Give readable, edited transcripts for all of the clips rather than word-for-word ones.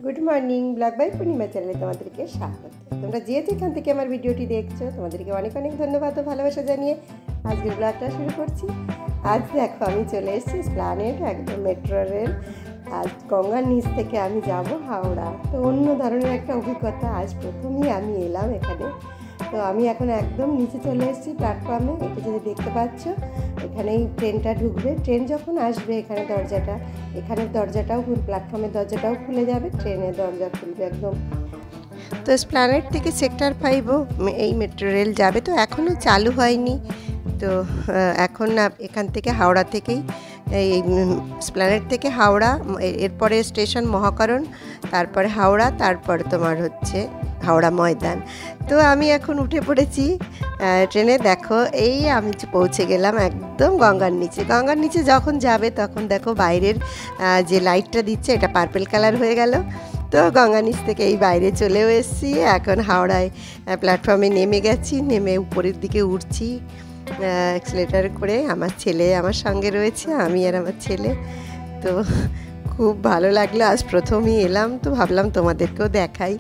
Good morning blog by পূর্ণিমা চ্যানেলে তোমাদেরকে স্বাগত। তোমরা যে যেখান থেকে আমার ভিডিওটি দেখছো তোমাদেরকে অনেক অনেক ধন্যবাদ ও ভালোবাসা জানিয়ে আজকের ব্লগটা শুরু করছি। আজ দেখো আমি চলে এসেছি এসপ্ল্যানেড, একদম মেট্রো রেল। আজ গঙ্গার নিচ থেকে আমি যাব হাওড়া। তো অন্য ধরনের একটা অভিজ্ঞতা, আজ প্রথমেই আমি এলাম এখানে। তো আমি এখন একদম নিচে চলে এসেছি প্ল্যাটফর্মে। এটা যদি দেখতে পাচ্ছ, এখানেই ট্রেনটা ঢুকবে। ট্রেন যখন আসবে এখানে এখানের দরজাটাও প্ল্যাটফর্মের দরজাটাও খুলে যাবে, ট্রেনের দরজা খুলবে একদম। তো এসপ্ল্যানেড থেকে সেক্টর 5ও এই মেট্রো রেল যাবে। তো এখনও চালু হয়নি। তো এখন এখান থেকে হাওড়া থেকেই এই এসপ্ল্যানেড থেকে হাওড়া, এরপরে স্টেশন মহাকরণ, তারপরে হাওড়া, তারপর তোমার হচ্ছে হাওড়া ময়দান। তো আমি এখন উঠে পড়েছি ট্রেনে। দেখো এই আমি পৌঁছে গেলাম একদম গঙ্গার নিচে। গঙ্গার নিচে যখন যাবে তখন দেখো বাইরের যে লাইটটা দিচ্ছে এটা পার্পল কালার হয়ে গেল। তো গঙ্গা নিচ থেকে এই বাইরে চলেও এসেছি। এখন হাওড়ায় প্ল্যাটফর্মে নেমে গেছি, নেমে উপরের দিকে উঠছি অ্যাক্সিলেটার করে। আমার ছেলে আমার সঙ্গে রয়েছে, আমি আর আমার ছেলে। তো খুব ভালো লাগলো, আজ প্রথমেই এলাম তো ভাবলাম তোমাদেরকেও দেখাই।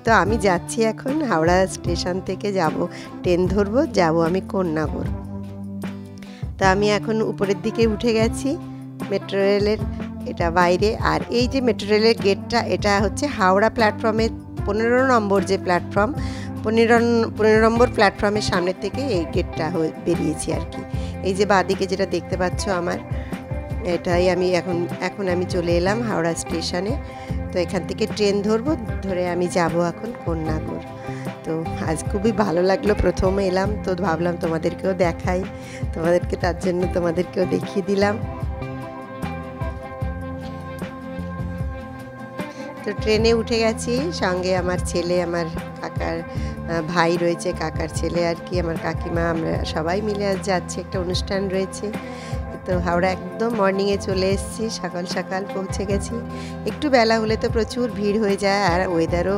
তো আমি যাচ্ছি এখন হাওড়া স্টেশন থেকে ট্রেন ধরবো, যাব আমি কন্যাগর। তা আমি এখন উপরের দিকে উঠে গেছি মেট্রো রেলের, এটা বাইরে। আর এই যে মেট্রো রেলের গেটটা, এটা হচ্ছে হাওড়া প্ল্যাটফর্মের 15 নম্বর যে প্ল্যাটফর্ম, 15 নম্বর প্ল্যাটফর্মের সামনের থেকে এই গেটটা বেরিয়েছি আর কি। এই যে বাঁদিকে যেটা দেখতে পাচ্ছ আমার, এটাই আমি এখন আমি চলে এলাম হাওড়া স্টেশনে। তো এখান থেকে ট্রেন ধরে আমি যাব এখন কন্যাগর। তো আজ খুবই ভালো লাগলো, প্রথমে এলাম তো ভাবলাম তোমাদেরকেও দেখাই, তার জন্য তোমাদেরকেও দেখিয়ে দিলাম। তো ট্রেনে উঠে গেছি, সঙ্গে আমার ছেলে, আমার কাকার ভাই রয়েছে, কাকার ছেলে আর কি, আমার কাকিমা, আমরা সবাই মিলে আজ যাচ্ছি, একটা অনুষ্ঠান রয়েছে। তো হাওড়া একদম মর্নিংয়ে চলে এসেছি, সকাল সকাল পৌঁছে গেছি। একটু বেলা হলে তো প্রচুর ভিড় হয়ে যায়, আর ওয়েদারও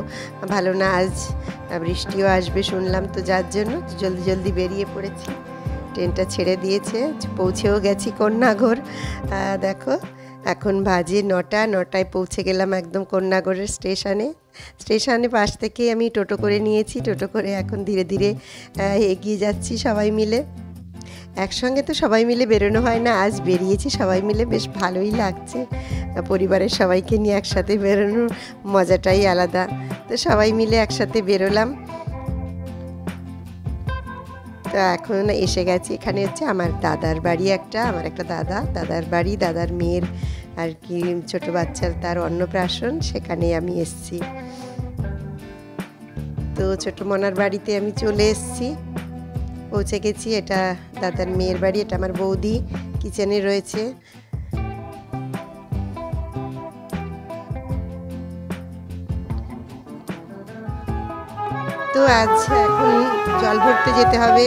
ভালো না, আজ বৃষ্টিও আসবে শুনলাম। তো যার জন্য জলদি জলদি বেরিয়ে পড়েছি। ট্রেনটা ছেড়ে দিয়েছে, পৌঁছেও গেছি কন্যাগর। দেখো এখন বাজে 9টায় পৌঁছে গেলাম একদম কন্যাগরের স্টেশনে পাশ থেকে আমি টোটো করে নিয়েছি। টোটো করে এখন ধীরে ধীরে এগিয়ে যাচ্ছি সবাই মিলে। একসঙ্গে তো সবাই মিলে বেরোনো হয় না, আজ বেরিয়েছি সবাই মিলে, বেশ ভালোই লাগছে। পরিবারের সবাইকে নিয়ে একসাথে বেরোনোর মজাটাই আলাদা। তো সবাই মিলে একসাথে বেরোলাম। তো এখন এসে গেছি, এখানে হচ্ছে আমার দাদার বাড়ি, আমার একটা দাদার বাড়ি, দাদার মেয়ের আর কি ছোট বাচ্চার তার অন্নপ্রাশন, সেখানে আমি এসেছি। তো ছোট মনার বাড়িতে আমি চলে এসেছি, পৌঁছে গেছি। এটা দাদার মেয়ের বাড়ি, এটা আমার বৌদি কিচেনে রয়েছে। তো আজ এখন জল ভরতে যেতে হবে,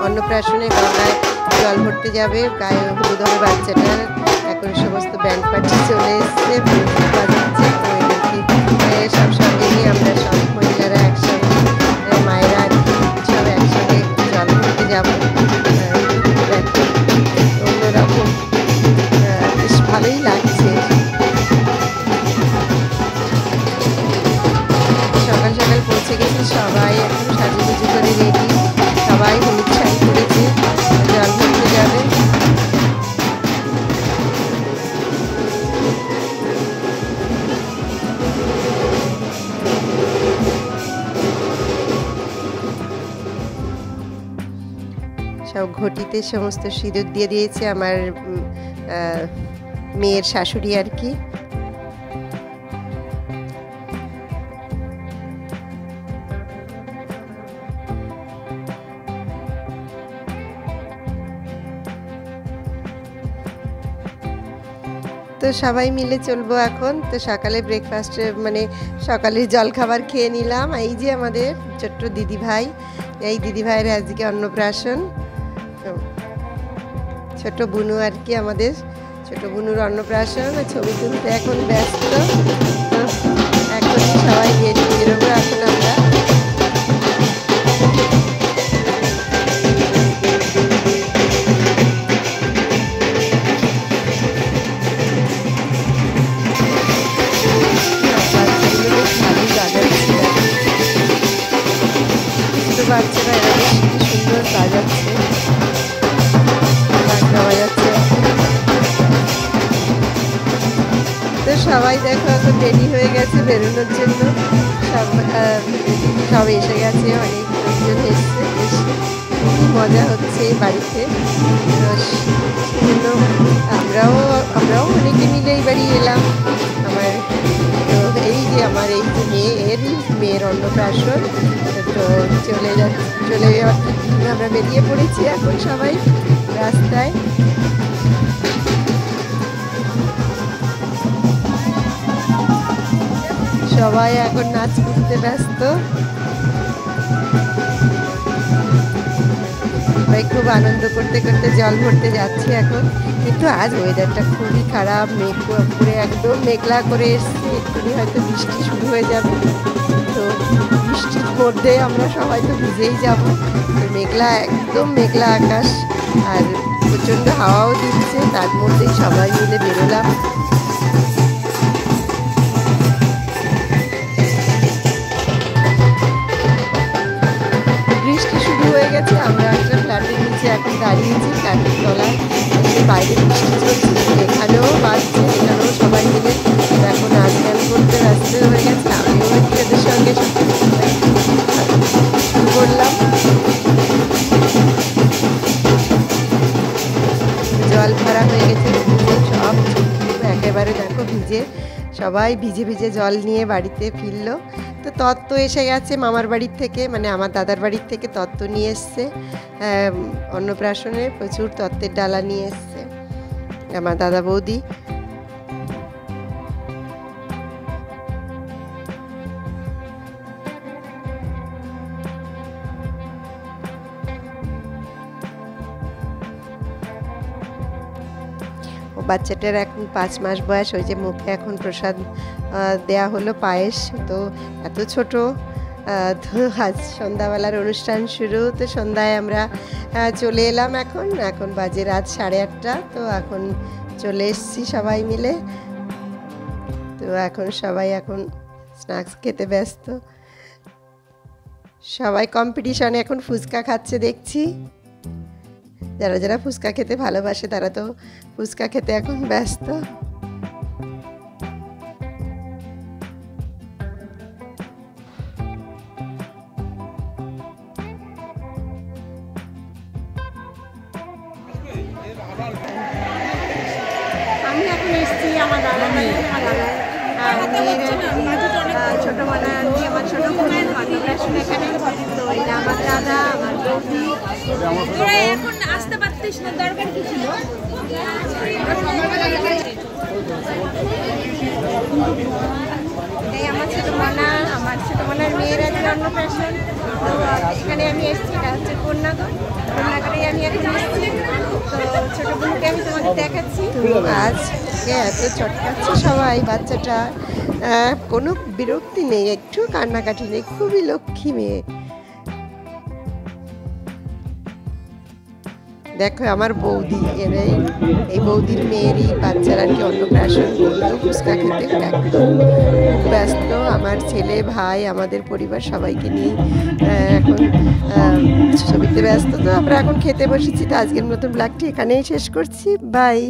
অন্নপ্রাশনে গঙ্গায় জল ভরতে যাবে, গায়ে হলুদ হবে বাচ্চাটার। এখন সমস্ত ব্যান্ড পার্টি চলে এসছে, বাজাচ্ছে। তো এদেরকে সব সঙ্গে নিয়ে আমরা সব মহিলারা একসঙ্গে, মায়েরা সব একসঙ্গে জল ভরতে যাবো। অন্যরকম বেশ ভালোই লাগছে। সকাল সকাল পৌঁছে গেছি, সবাই এখন সাজুগুজু করে রেডি, সবাই হলুদ শাড়ি পরেছে, জল ভরতে যাবে। সব ঘটিতে সমস্ত সিঁদুর দিয়ে দিয়েছে আমার মেয়ের শাশুড়ি আর কি। তো সবাই মিলে চলবো এখন। তো সকালে ব্রেকফাস্টে সকালের জলখাবার খেয়ে নিলাম। এই যে আমাদের ছোট্ট দিদিভাই, এই দিদিভাইয়ের আজকে অন্নপ্রাশন, ছোট বুনু আর কি, আমাদের ছোট বুনুর অন্নপ্রাশন। ছবি তুলতে এখন ব্যস্ত। এখন সবাই বেরোবো এখন আমরা। বাচ্চারা এরা বেশ কি সুন্দর বাজাচ্ছে, বাজনা বাজাচ্ছে। তো সবাই দেখো এখন রেডি হয়ে গেছে বেরোনোর জন্য, সব এসে গেছে, অনেক লোকজন এসছে, বেশ খুবই মজা হচ্ছে বাড়িতে। তো আমরাও অনেকে মিলে এই বাড়ি এলাম। এই যে আমার এই যে মেয়ের অন্নপ্রাশন, তো চলে আমরা বেরিয়ে পড়েছি এখন সবাই রাস্তায়। সবাই এখন নাচ করতে ব্যস্ত, সবাই খুব আনন্দ করতে করতে জল ভরতে যাচ্ছি এখন। কিন্তু আজ ওয়েদারটা খুবই খারাপ, পুরো একদম মেঘলা করে এসছি, এক্ষুনি হয়তো বৃষ্টি শুরু হয়ে যাবে। তো বৃষ্টির মধ্যে আমরা সবাই তো ভিজেই যাব। মেঘলা, একদম মেঘলা আকাশ, আর প্রচণ্ড হাওয়াও দিচ্ছে, তার মধ্যেই সবাই মিলে বেরোলাম। হয়ে গেছে, আমরা একটা ফ্ল্যাটের নিচে এখন দাঁড়িয়েছি, ফ্ল্যাটের তলায়। বাইরে বৃষ্টি চলছে, এখানেও বাজছে, এখানেও সবাই মিলে এখন নাচ গান করতে ব্যস্ত হয়ে গেছে। আমিও বাচ্চাদের সঙ্গে শুরু করলাম। জল ভরা হয়ে গেছে, সব একেবারে দেখো ভিজে, সবাই ভিজে ভিজে জল নিয়ে বাড়িতে ফিরলো। তো তত্ত্ব এসে গেছে মামার বাড়ির থেকে, মানে আমার দাদার বাড়ির থেকে তত্ত্ব নিয়ে এসছে, অন্নপ্রাশনে প্রচুর তত্ত্বের ডালা নিয়ে এসছে আমার দাদা বৌদি। বাচ্চাটার এখন 5 মাস বয়স, ওই যে মুখে এখন প্রসাদ দেয়া হলো পায়েস। তো এত ছোট, তো আজ সন্ধ্যাবেলার অনুষ্ঠান শুরু। তো সন্ধ্যায় আমরা চলে এলাম, এখন বাজে রাত 8:30। তো এখন চলে এসছি সবাই মিলে। তো এখন সবাই স্ন্যাক্স খেতে ব্যস্ত, সবাই কম্পিটিশনে এখন ফুচকা খাচ্ছে দেখছি। যারা যারা ফুচকা খেতে ভালোবাসে তারা তো ফুচকা খেতে এখন ব্যস্ত। আমি এখন এসেছি আমার দাদার বাড়ি, ছোটো মানা আনছি, আমার ছোটো বোনের অন্নপ্রাশন এখানে। তো এটা আমার দাদা, আমার বৌদি। তোরা এখন আসতে পারতিস না, দরকার কি ছিল? এই আমার ছোটো মানার মেয়ের আজকে অন্নপ্রাশন। তো এখানে আমি এসেছি, এটা হচ্ছে কন্যাগড়ে আমি এখন এসেছি। তো ছোটো বোনকে আমি তোমাদের দেখাচ্ছি। আজকে এত চটকাচ্ছে সবাই, বাচ্চাটা কোনো বিরক্তি নেই, একটু কান্নাকাটি নেই, খুবই লক্ষ্মী মেয়ে। দেখো আমার বৌদি, এই বৌদির মেয়েরই বাচ্চারা কি অন্নপ্রাশন করলো, ফুচকা খেতে একদম ব্যস্ত। আমার ছেলে, ভাই, আমাদের পরিবার সবাইকে নিয়ে এখন ছবিতে ব্যস্ত। তো আমরা এখন খেতে বসেছি। তো আজকের মতন ব্লগটি এখানেই শেষ করছি, বাই।